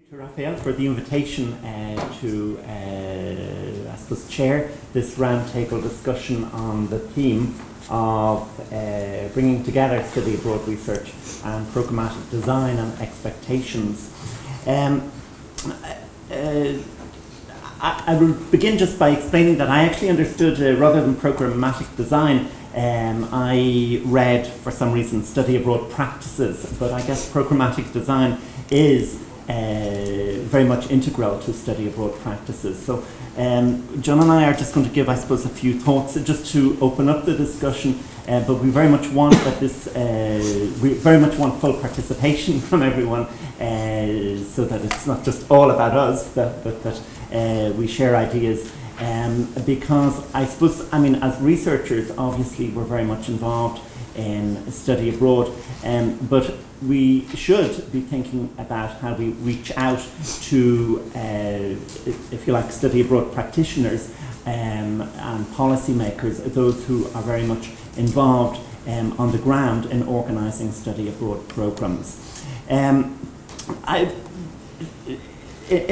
To Raphael for the invitation to, I suppose, chair this roundtable discussion on the theme of bringing together study abroad research and programmatic design and expectations. I will begin just by explaining that I actually understood, rather than programmatic design, I read, for some reason, study abroad practices, but I guess programmatic design is very much integral to study abroad practices. So John and I are just going to give, I suppose, a few thoughts just to open up the discussion, but we very much want that we very much want full participation from everyone, so that it's not just all about us, but that we share ideas. Because I suppose, I mean, as researchers, obviously we're very much involved in study abroad, but we should be thinking about how we reach out to, if you like, study abroad practitioners and policymakers, those who are very much involved on the ground in organising study abroad programmes. In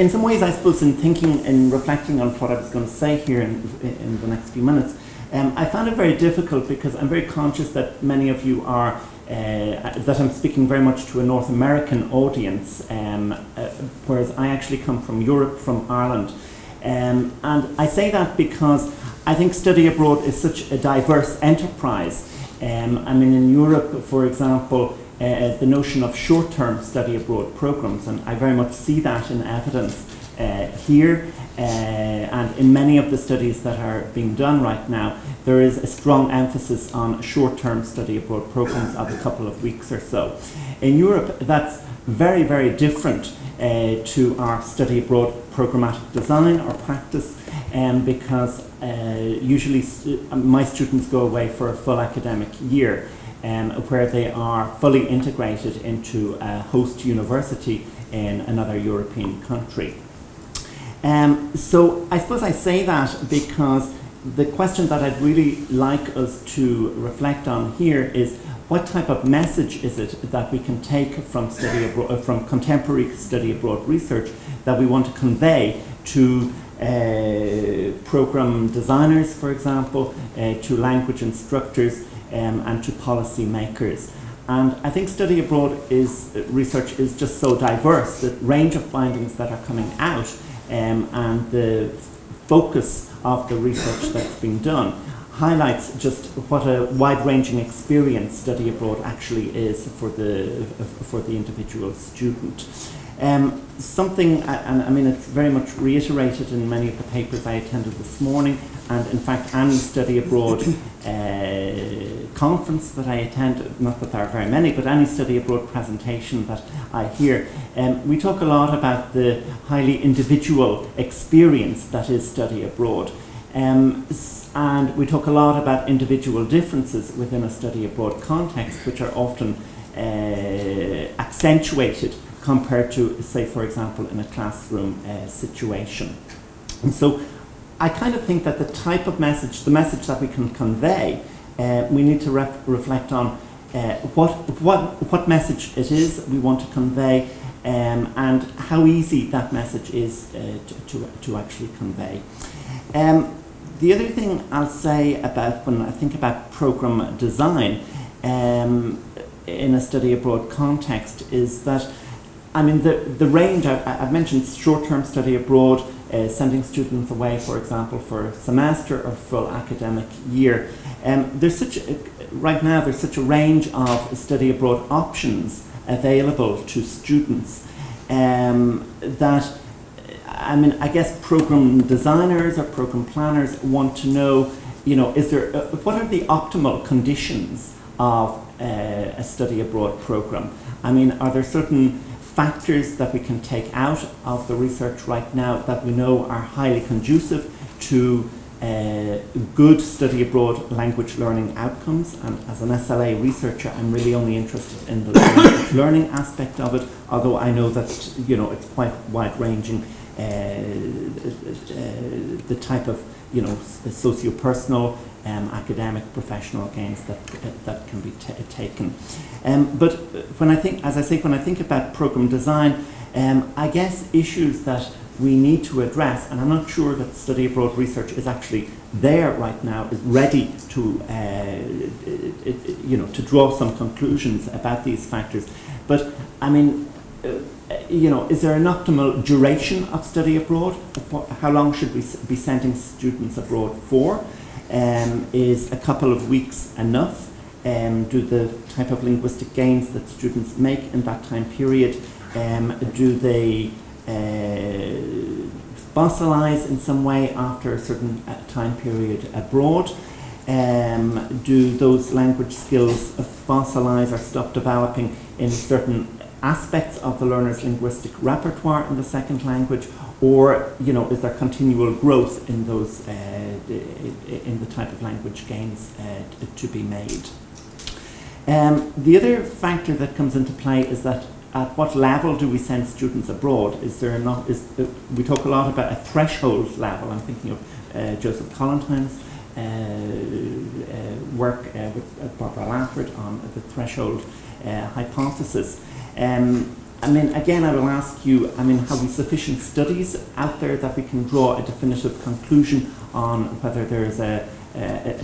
some ways, I suppose, in thinking and reflecting on what I was going to say here in the next few minutes, I found it very difficult because I'm very conscious that many of you are, that I'm speaking very much to a North American audience, whereas I actually come from Europe, from Ireland. And I say that because I think study abroad is such a diverse enterprise. I mean, in Europe, for example, the notion of short-term study abroad programs, and I very much see that in evidence here, and in many of the studies that are being done right now, there is a strong emphasis on short-term study abroad programs of a couple of weeks or so. In Europe, that's very, very different to our study abroad programmatic design or practice, because usually my students go away for a full academic year, where they are fully integrated into a host university in another European country. So I suppose I say that because the question that I'd really like us to reflect on here is, what type of message is it that we can take from study abroad, from contemporary study abroad research, that we want to convey to program designers, for example, to language instructors, and to policy makers. And I think study abroad research is just so diverse, the range of findings that are coming out, and the focus of the research that's being done highlights just what a wide-ranging experience study abroad actually is for the individual student. Something, and I mean, it's very much reiterated in many of the papers I attended this morning, and in fact any study abroad conference that I attend, not that there are very many, but any study abroad presentation that I hear, we talk a lot about the highly individual experience that is study abroad. And we talk a lot about individual differences within a study abroad context, which are often accentuated compared to, say, for example, in a classroom situation. And so I kind of think that the type of message, the message that we can convey, we need to reflect on what message it is we want to convey, and how easy that message is to actually convey. The other thing I'll say about when I think about program design in a study abroad context is that, I mean, the range, I've mentioned short-term study abroad, sending students away, for example, for a semester or full academic year. Right now there's such a range of study abroad options available to students, that, I mean, I guess program designers or program planners want to know, you know, what are the optimal conditions of a study abroad program? I mean, are there certain factors that we can take out of the research right now that we know are highly conducive to good study abroad language learning outcomes? And as an SLA researcher, I'm really only interested in the language learning aspect of it, although I know that, you know, it's quite wide-ranging, the type of, you know, socio-personal academic, professional gains that can be taken. But when I think, as I say, when I think about program design, I guess issues that we need to address, and I'm not sure that study abroad research is actually there right now, is ready to, to draw some conclusions about these factors. But I mean, is there an optimal duration of study abroad? How long should we be sending students abroad for? Is a couple of weeks enough? Do the type of linguistic gains that students make in that time period, do they fossilize in some way after a certain time period abroad? Do those language skills fossilize or stop developing in certain aspects of the learner's linguistic repertoire in the second language, or is there continual growth in those in the type of language gains to be made? The other factor that comes into play is that at what level do we send students abroad? We talk a lot about a threshold level. I'm thinking of Joseph Collantine's work with Barbara Laford on the threshold hypothesis. I mean, again, I will ask you, have we sufficient studies out there that we can draw a definitive conclusion on whether there's a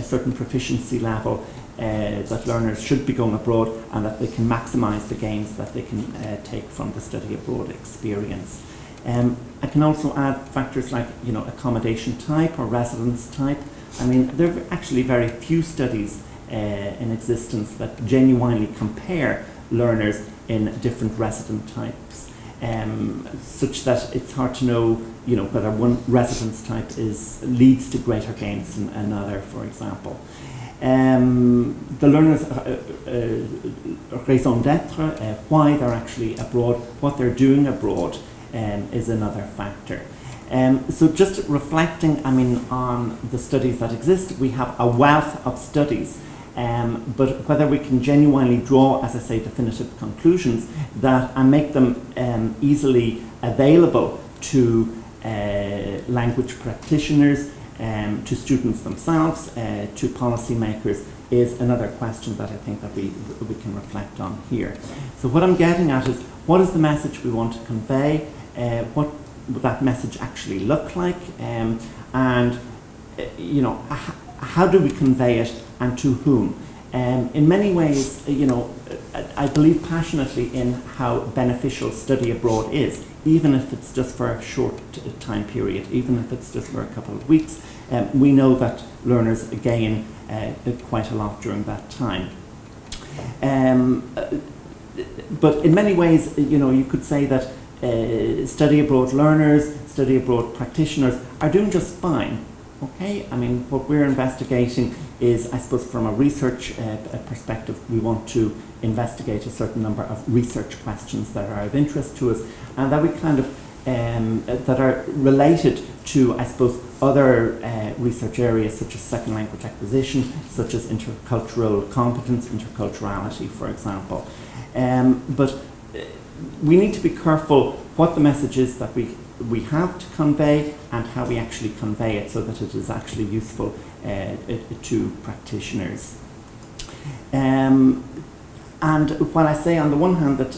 certain proficiency level that learners should be going abroad, and that they can maximise the gains that they can take from the study abroad experience. I can also add factors like accommodation type or residence type. I mean, there are actually very few studies in existence that genuinely compare learners in different resident types, such that it's hard to know whether one residence type leads to greater gains than another, for example. The learners' raison d'etre, why they're actually abroad, what they're doing abroad, is another factor. So just reflecting, on the studies that exist, we have a wealth of studies, but whether we can genuinely draw, as I say, definitive conclusions that and make them easily available to language practitioners, to students themselves, to policymakers, is another question that I think that we can reflect on here. So what I'm getting at is, what is the message we want to convey? What would that message actually look like? And how do we convey it, and to whom? In many ways, I believe passionately in how beneficial study abroad is, even if it's just for a short time period, even if it's just for a couple of weeks. We know that learners gain quite a lot during that time. But in many ways, you could say that study abroad learners, study abroad practitioners are doing just fine. Okay, what we're investigating is, I suppose, from a research perspective, we want to investigate a certain number of research questions that are of interest to us, and that we kind of that are related to, I suppose, other research areas such as second language acquisition, such as intercultural competence, interculturality, for example. But we need to be careful what the message is that we have to convey, and how we actually convey it so that it is actually useful to practitioners. And while I say on the one hand that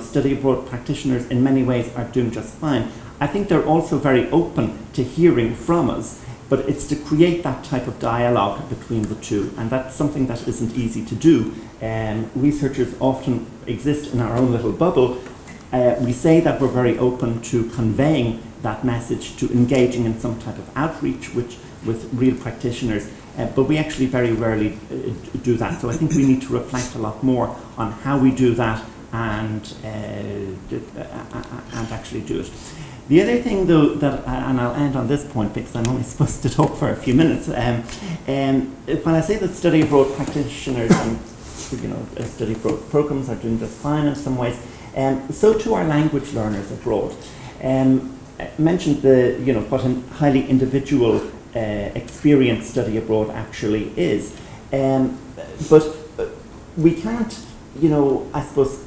study abroad practitioners in many ways are doing just fine, I think they're also very open to hearing from us, but it's to create that type of dialogue between the two, and that's something that isn't easy to do. Researchers often exist in our own little bubble. We say that we're very open to conveying that message, to engaging in some type of outreach with real practitioners, but we actually very rarely do that. So I think we need to reflect a lot more on how we do that and actually do it. The other thing, though, that, and I'll end on this point because I'm only supposed to talk for a few minutes, when I say that study abroad practitioners and study abroad programs are doing just fine in some ways, so too are language learners abroad. I mentioned what a highly individual experience study abroad actually is, but we can't, I suppose,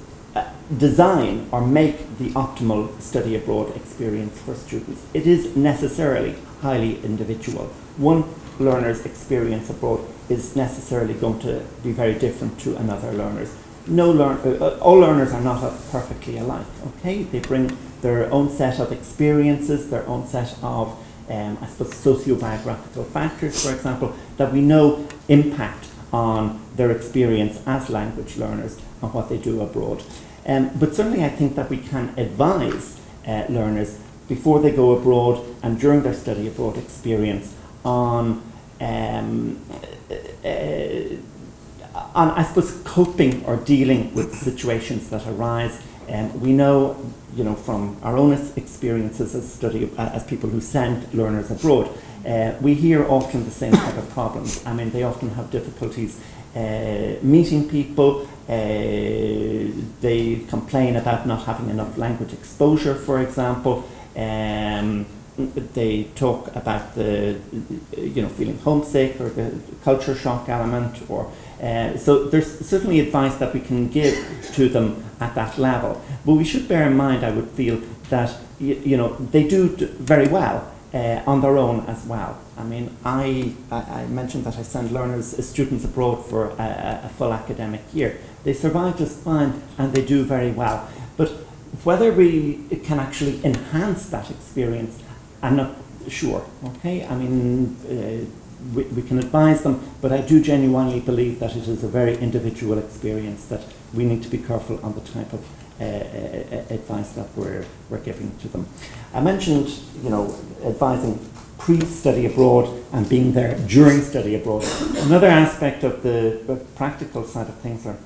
design or make the optimal study abroad experience for students. It is necessarily highly individual. One learner's experience abroad is necessarily going to be very different to another learner's. All learners are not perfectly alike, okay? They bring their own set of experiences, their own set of, I suppose, socio-biographical factors, for example, that we know impact on their experience as language learners and what they do abroad. But certainly I think that we can advise learners before they go abroad and during their study abroad experience on I suppose, coping or dealing with situations that arise. We know, from our own experiences as people who send learners abroad, we hear often the same type of problems. I mean, they often have difficulties meeting people. They complain about not having enough language exposure, for example. They talk about the, feeling homesick or the culture shock element, or so there's certainly advice that we can give to them at that level. But we should bear in mind, I would feel, that they do very well on their own as well. I mean, I mentioned that I send students abroad for a full academic year. They survive just fine and they do very well. But whether we can actually enhance that experience, I'm not sure, okay? I mean, we can advise them, but I do genuinely believe that it is a very individual experience, that we need to be careful on the type of advice that we're giving to them. I mentioned, advising pre-study abroad and being there during study abroad. Another aspect of the practical side of things are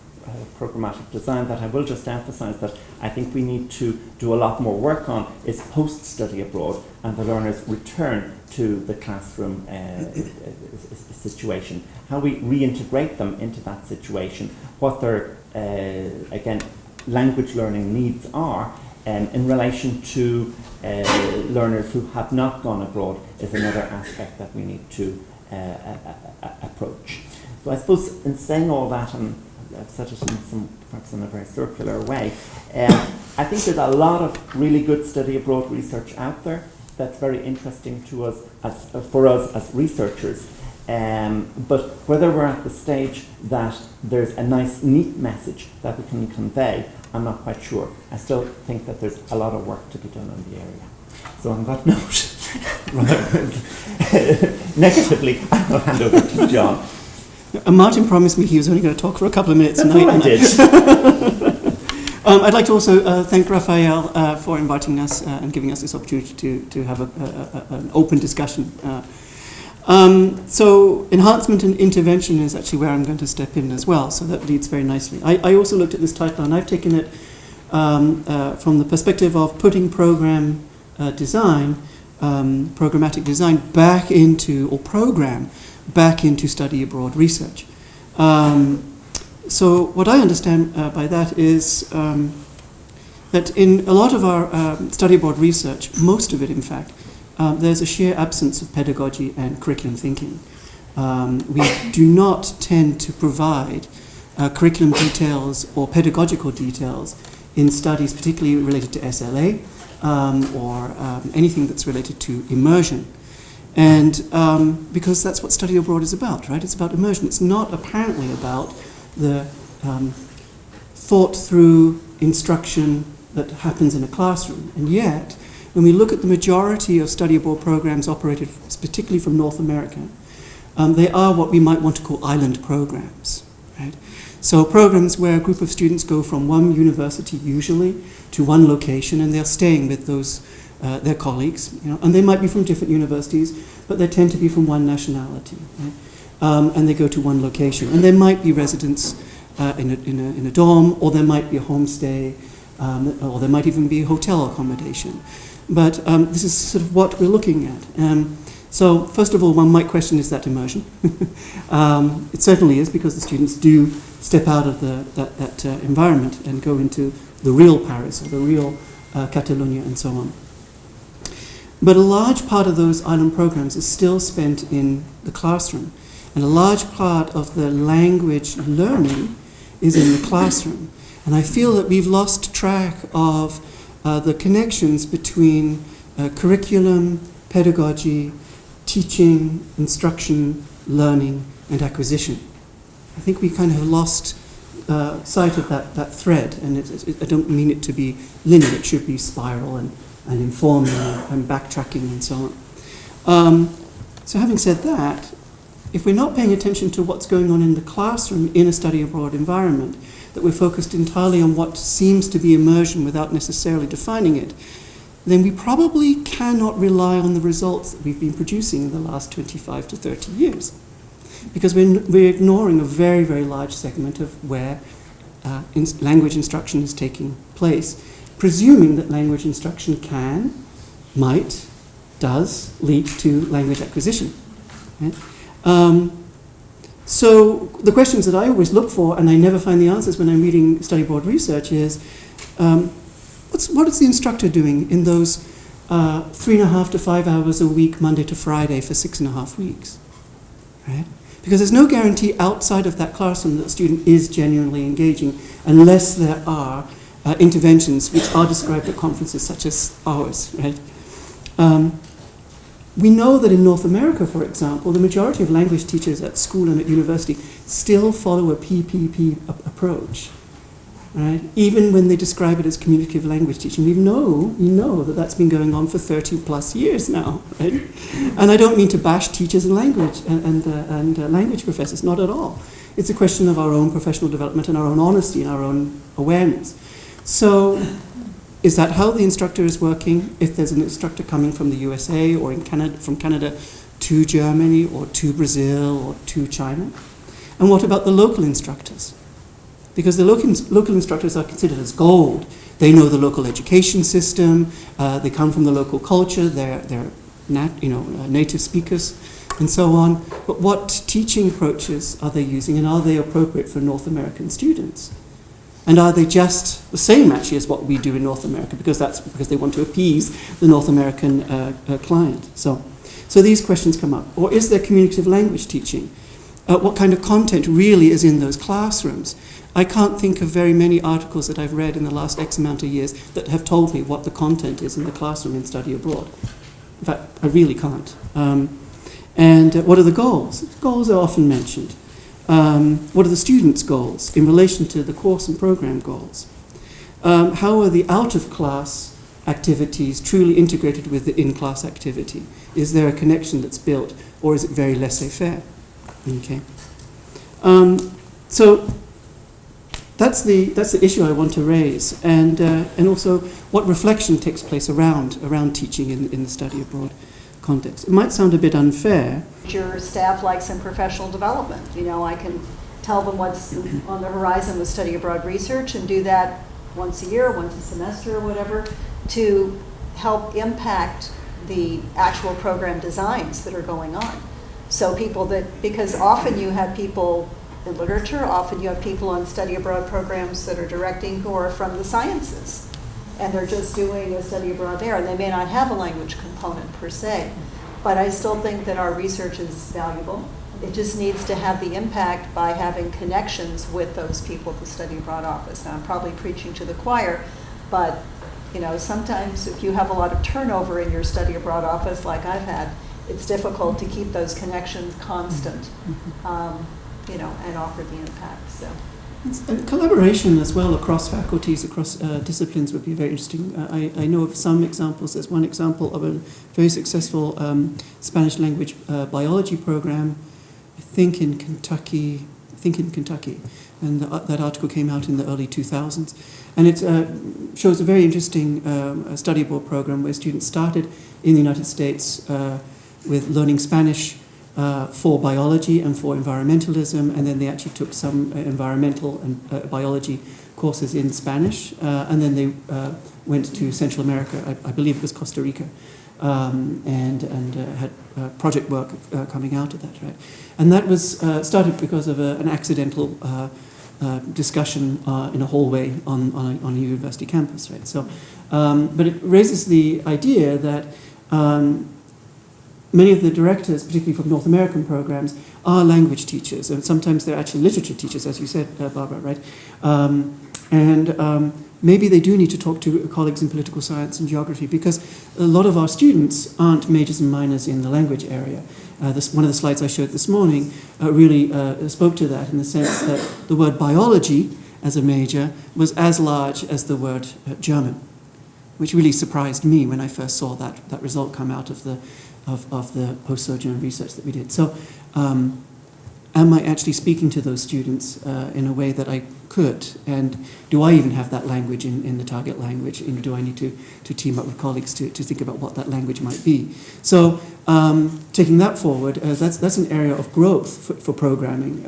programmatic design that I will just emphasize that I think we need to do a lot more work on is post-study abroad and the learners return to the classroom situation. How we reintegrate them into that situation, what their, again, language learning needs are in relation to learners who have not gone abroad is another aspect that we need to approach. So I suppose in saying all that, and I've said it perhaps in a very circular way, I think there's a lot of really good study abroad research out there that's very interesting to us for us as researchers. But whether we're at the stage that there's a nice, neat message that we can convey, I'm not quite sure. I still think that there's a lot of work to be done in the area. So on that note, negatively, I'll hand over to John. Martin promised me he was only going to talk for a couple of minutes. That's what I did. I'd like to also thank Raphael for inviting us and giving us this opportunity to have an open discussion. So enhancement and intervention is actually where I'm going to step in as well, so that leads very nicely. I also looked at this title and I've taken it from the perspective of putting programmatic design back into, or program back into study abroad research. So what I understand by that is that in a lot of our study abroad research, most of it in fact, there's a sheer absence of pedagogy and curriculum thinking. We do not tend to provide curriculum details or pedagogical details in studies particularly related to SLA or anything that's related to immersion. And because that's what study abroad is about, right? It's about immersion. It's not apparently about the thought through instruction that happens in a classroom. And yet, when we look at the majority of study abroad programs operated particularly from North America, they are what we might want to call island programs, right? So programs where a group of students go from one university usually to one location and they're staying with those their colleagues, and they might be from different universities, but they tend to be from one nationality, right? And they go to one location. And there might be residents in a dorm, or there might be a homestay, or there might even be hotel accommodation. But this is sort of what we're looking at. So first of all, one might question, is that immersion? It certainly is, because the students do step out of that environment and go into the real Paris or the real Catalonia and so on. But a large part of those island programs is still spent in the classroom. And a large part of the language learning is in the classroom. And I feel that we've lost track of the connections between curriculum, pedagogy, teaching, instruction, learning, and acquisition. I think we kind of lost sight of that thread, and I don't mean it to be linear. It should be spiral and informing and backtracking and so on. So having said that, if we're not paying attention to what's going on in the classroom in a study abroad environment, that we're focused entirely on what seems to be immersion without necessarily defining it, then we probably cannot rely on the results that we've been producing in the last 25 to 30 years. Because we're ignoring a very, very large segment of where language instruction is taking place, presuming that language instruction can, might, does lead to language acquisition. Right? So the questions that I always look for, and I never find the answers when I'm reading study abroad research, is what is the instructor doing in those 3.5 to 5 hours a week, Monday to Friday, for 6.5 weeks? Right? Because there's no guarantee outside of that classroom that the student is genuinely engaging, unless there are interventions which are described at conferences such as ours. Right? We know that in North America, for example, the majority of language teachers at school and at university still follow a PPP approach, right? Even when they describe it as communicative language teaching. We know that that's been going on for 30 plus years now, right? And I don't mean to bash teachers and language language professors, not at all. It's a question of our own professional development and our own honesty and our own awareness. So, is that how the instructor is working? If there's an instructor coming from the USA or from Canada to Germany or to Brazil or to China? And what about the local instructors? Because the local instructors are considered as gold. They know the local education system, they come from the local culture, they're native speakers and so on. But what teaching approaches are they using, and are they appropriate for North American students? And are they just the same, actually, as what we do in North America, because they want to appease the North American client? So these questions come up. Or is there communicative language teaching? What kind of content really is in those classrooms? I can't think of very many articles that I've read in the last X amount of years that have told me what the content is in the classroom in study abroad. In fact, I really can't. And what are the goals? Goals are often mentioned. What are the students' goals in relation to the course and program goals? How are the out-of-class activities truly integrated with the in-class activity? Is there a connection that's built, or is it very laissez-faire? Okay. So that's the issue I want to raise, and also what reflection takes place around teaching in the study abroad context. It might sound a bit unfair. Your staff likes in professional development. I can tell them what's on the horizon with study abroad research and do that once a year, once a semester or whatever, to help impact the actual program designs that are going on. So because often you have people in literature, often you have people on study abroad programs that are directing who are from the sciences. And they're just doing a study abroad there, and they may not have a language component per se. But I still think that our research is valuable. It just needs to have the impact by having connections with those people at the study abroad office. Now, I'm probably preaching to the choir, but sometimes if you have a lot of turnover in your study abroad office, like I've had, it's difficult to keep those connections constant, and offer the impact. So. And collaboration as well across faculties, across disciplines would be very interesting. I know of some examples. There's one example of a very successful Spanish language biology program, I think in Kentucky, and that article came out in the early 2000s. And it shows a very interesting study abroad program where students started in the United States with learning Spanish for biology and for environmentalism, and then they actually took some environmental and biology courses in Spanish, and then they went to Central America, I believe it was Costa Rica, and had project work coming out of that, right? And that was started because of an accidental discussion in a hallway on a university campus, right? So, but it raises the idea that many of the directors, particularly from North American programs, are language teachers, and sometimes they're actually literature teachers, as you said, Barbara, right? And maybe they do need to talk to colleagues in political science and geography, because a lot of our students aren't majors and minors in the language area. One of the slides I showed this morning really spoke to that, in the sense that the word biology as a major was as large as the word German, which really surprised me when I first saw that result come out of the post-sojourn research that we did. So am I actually speaking to those students in a way that I could? And do I even have that language in the target language? Do I need to team up with colleagues to think about what that language might be? So taking that forward, that's an area of growth for programming.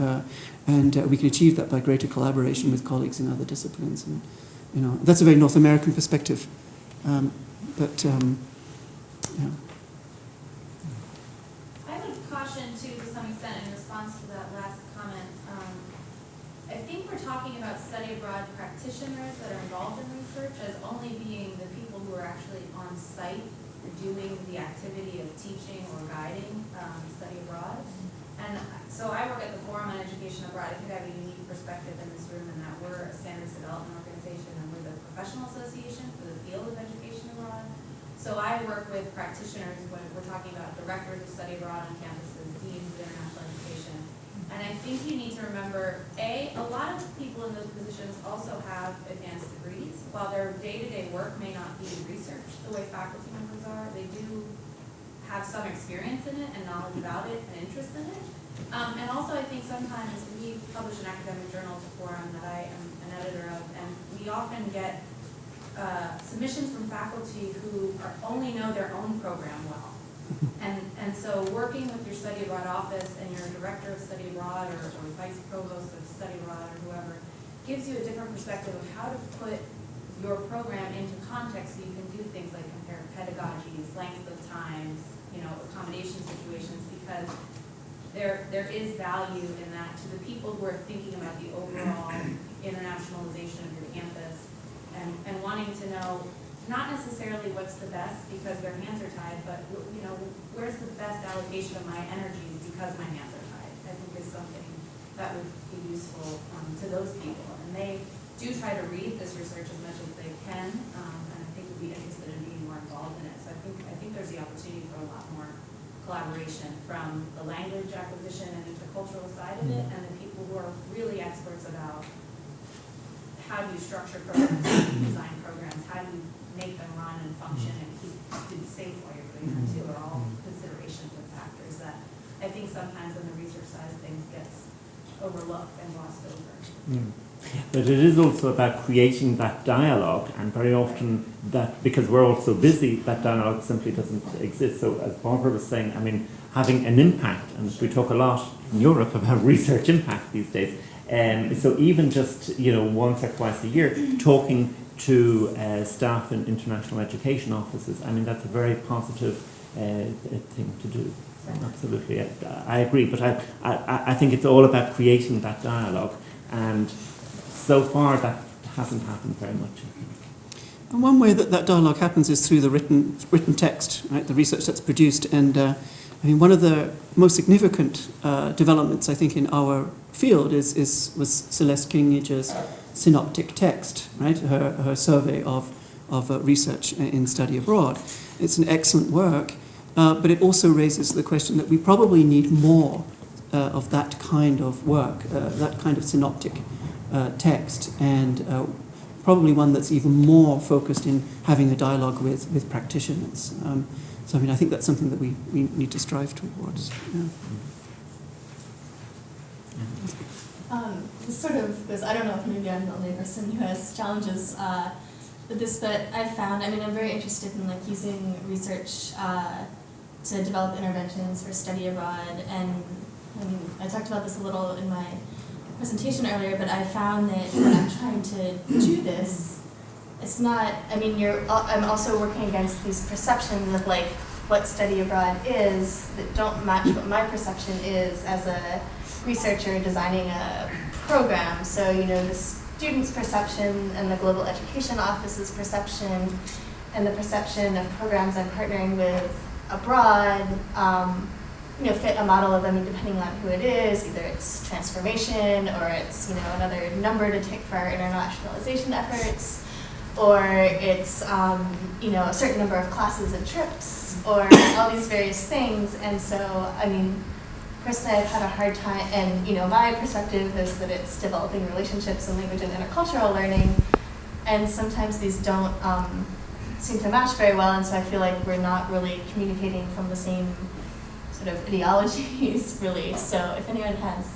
And we can achieve that by greater collaboration with colleagues in other disciplines. And, that's a very North American perspective. Yeah. I would caution, too, to some extent, in response to that last comment. I think we're talking about study abroad practitioners that are involved in research as only being the people who are actually on site doing the activity of teaching or guiding study abroad. And so I work at the Forum on Education Abroad. I think I have a unique perspective in this room in that we're a standards development organization and we're the professional association for the field of education abroad. So I work with practitioners when we're talking about directors of study abroad on campuses, deans of international education. And I think you need to remember, a lot of people in those positions also have advanced degrees. While their day-to-day work may not be research the way faculty members are, they do have some experience in it and knowledge about it and interest in it. And also I think sometimes we publish an academic journal to Forum that I am an editor of, and we often get submissions from faculty who only know their own program well. And so working with your study abroad office and your director of study abroad or vice provost of study abroad or whoever gives you a different perspective of how to put your program into context so you can do things like compare pedagogies, length of times, accommodation situations, because there is value in that to the people who are thinking about the overall internationalization of your campus and wanting to know not necessarily what's the best because their hands are tied, but where's the best allocation of my energies because my hands are tied, I think is something that would be useful to those people. And they do try to read this research as much as they can, and I think would be interested in being more involved in it. So I think there's the opportunity for a lot more collaboration from the language acquisition and intercultural side of it, and the people who are really experts about how do you structure programs, how do you design programs, how do you make them run and function and keep students safe while you're doing that too, are all considerations and factors that I think sometimes on the research side of things gets overlooked and glossed over. But it is also about creating that dialogue, and very often that, because we're all so busy, that dialogue simply doesn't exist. So as Barbara was saying, having an impact, and we talk a lot in Europe about research impact these days, so even just once or twice a year talking to staff in international education offices, that's a very positive thing to do. Absolutely, I agree, but I think it's all about creating that dialogue, and so far that hasn't happened very much. And one way that dialogue happens is through the written text, right? The research that's produced. And one of the most significant developments, I think, in our field was Celeste Kingage's synoptic text, right? Her survey of research in study abroad. It's an excellent work, but it also raises the question that we probably need more of that kind of work, that kind of synoptic text, and probably one that's even more focused in having a dialogue with practitioners. So I think that's something that we need to strive towards. Yeah. This sort of goes, I don't know if maybe I'm the only person who has challenges with this, but I've found, I'm very interested in using research to develop interventions for study abroad, and I talked about this a little in my presentation earlier, but I found that when I'm trying to do this, it's not, I'm also working against these perceptions of what study abroad is that don't match what my perception is as a researcher designing a program. So, the student's perception and the Global Education Office's perception and the perception of programs I'm partnering with abroad fit a model of, depending on who it is, either it's transformation or it's, another number to tick for our internationalization efforts, or it's, a certain number of classes and trips, or all these various things. And so, personally, I've had a hard time, and, my perspective is that it's developing relationships in language and intercultural learning, and sometimes these don't seem to match very well, and so I feel like we're not really communicating from the same sort of ideologies, really. So if anyone has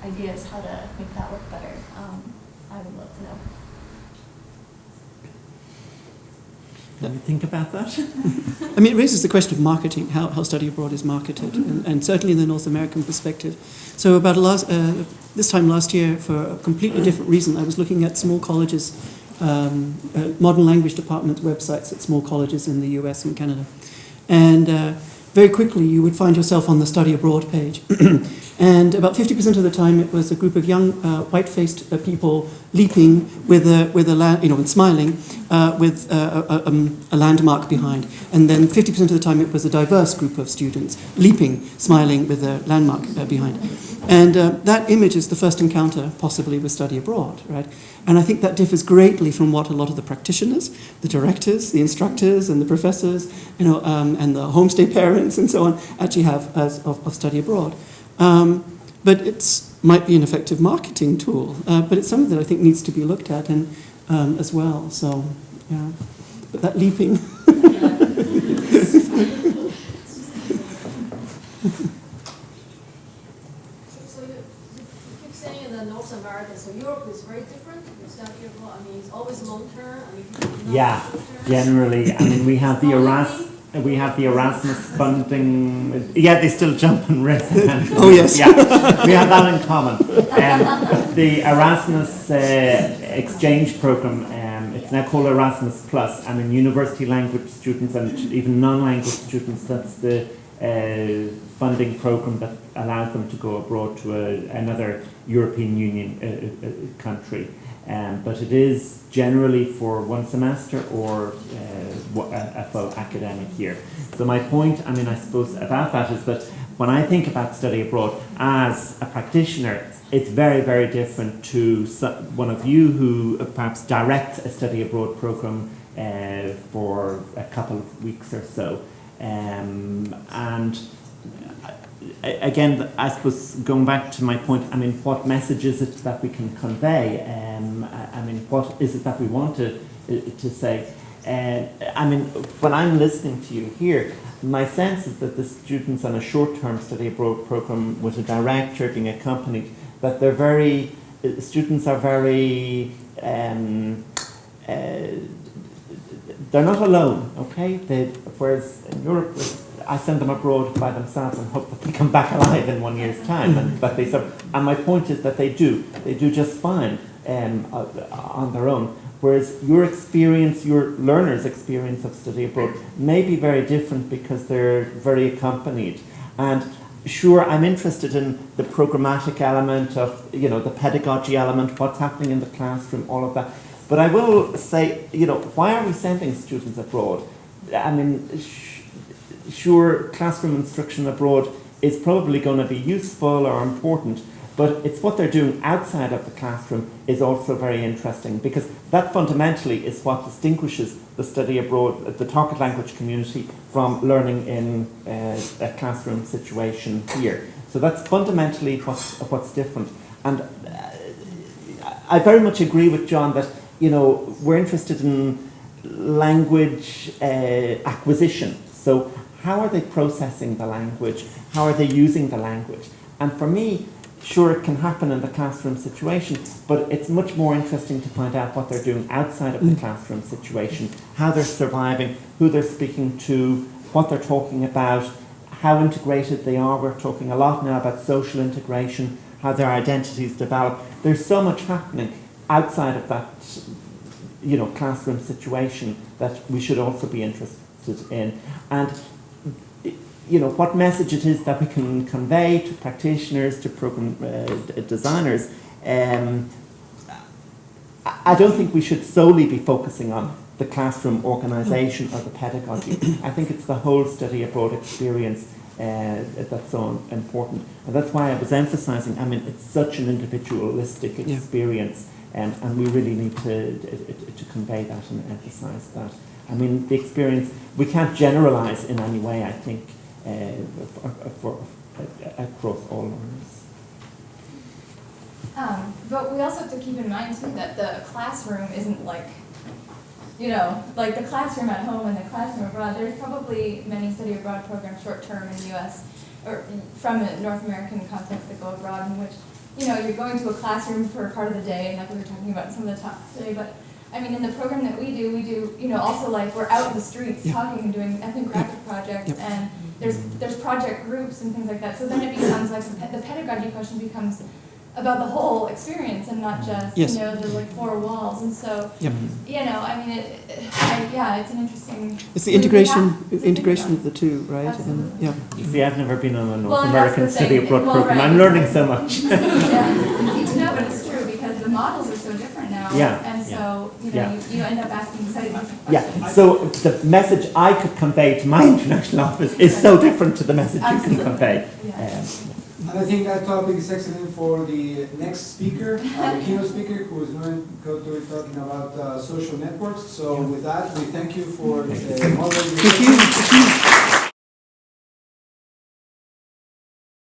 ideas how to make that work better, I would love to know. Can you think about that? It raises the question of marketing, how study abroad is marketed, and certainly in the North American perspective. So about this time last year, for a completely different reason, I was looking at small colleges, modern language department websites at small colleges in the US and Canada. And very quickly you would find yourself on the study abroad page. And about 50% of the time it was a group of young white-faced people leaping and smiling with a landmark behind. And then 50% of the time it was a diverse group of students leaping, smiling with a landmark behind. And that image is the first encounter possibly with study abroad, right? And I think that differs greatly from what a lot of the practitioners, the directors, the instructors and the professors, and the homestay parents and so on actually have of study abroad. But it might be an effective marketing tool, but it's something that I think needs to be looked at and as well. So, yeah, but that leaping. So you keep saying in the North America, so Europe is very different with study abroad. It's always long term. Yeah, generally. We have the Erasmus funding. Yeah, they still jump and raise their hands. Oh yes. Yeah, we have that in common. The Erasmus exchange program. It's now called Erasmus Plus. University language students and even non-language students. That's the funding program that allows them to go abroad to another European Union country. But it is generally for one semester or a full academic year. So my point, I suppose, about that is that when I think about study abroad as a practitioner, it's very, very different to one of you who perhaps directs a study abroad program for a couple of weeks or so. And again, I suppose going back to my point, what message is it that we can convey? What is it that we want to say? When I'm listening to you here, my sense is that the students on a short-term study abroad program with a director being accompanied, that students are very, they're not alone, okay? Whereas in Europe, I send them abroad by themselves and hope that they come back alive in 1 year's time. And my point is that they do just fine on their own. Whereas your learner's experience of study abroad may be very different because they're very accompanied. And sure, I'm interested in the programmatic element of, the pedagogy element, what's happening in the classroom, all of that. But I will say, why are we sending students abroad? Sure, classroom instruction abroad is probably going to be useful or important, but it's what they're doing outside of the classroom is also very interesting, because that fundamentally is what distinguishes the study abroad, the target language community, from learning in a classroom situation here. So that's fundamentally what's different. And I very much agree with John that, we're interested in language acquisition. So how are they processing the language? How are they using the language? And for me, sure, it can happen in the classroom situation, but it's much more interesting to find out what they're doing outside of the classroom situation, how they're surviving, who they're speaking to, what they're talking about, how integrated they are. We're talking a lot now about social integration, how their identities develop. There's so much happening outside of that, classroom situation that we should also be interested in. And what message it is that we can convey to practitioners, to program designers. I don't think we should solely be focusing on the classroom organisation or the pedagogy. I think it's the whole study abroad experience that's so important. And that's why I was emphasising, I mean, it's such an individualistic experience, and we really need to convey that and emphasise that. I mean, the experience, we can't generalise in any way, I think, across all learners. But we also have to keep in mind too that the classroom isn't like, you know, like the classroom at home and the classroom abroad. There's probably many study abroad programs short term in the U.S. or from a North American context that go abroad, in which, you know, you're going to a classroom for part of the day, like we were talking about in some of the talks today. But I mean, in the program that we do, you know, also like we're out in the streets talking and doing ethnographic projects, and there's project groups and things like that. So then it becomes like the pedagogy question becomes about the whole experience and not just, you know, the like four walls. And so, you know, I mean, it's an interesting. It's the integration of the two, right? Absolutely. And, You see, I've never been on a North American study abroad program. I'm learning so much. No, but it's true because the models are so different now. And so, you know, you end up asking slightly different questions. So the message I could convey to my international office is so different to the message you can convey. And I think that topic is excellent for the next speaker, the keynote speaker, who is going to be talking about social networks. So with that, we thank you for the moderating. thank you.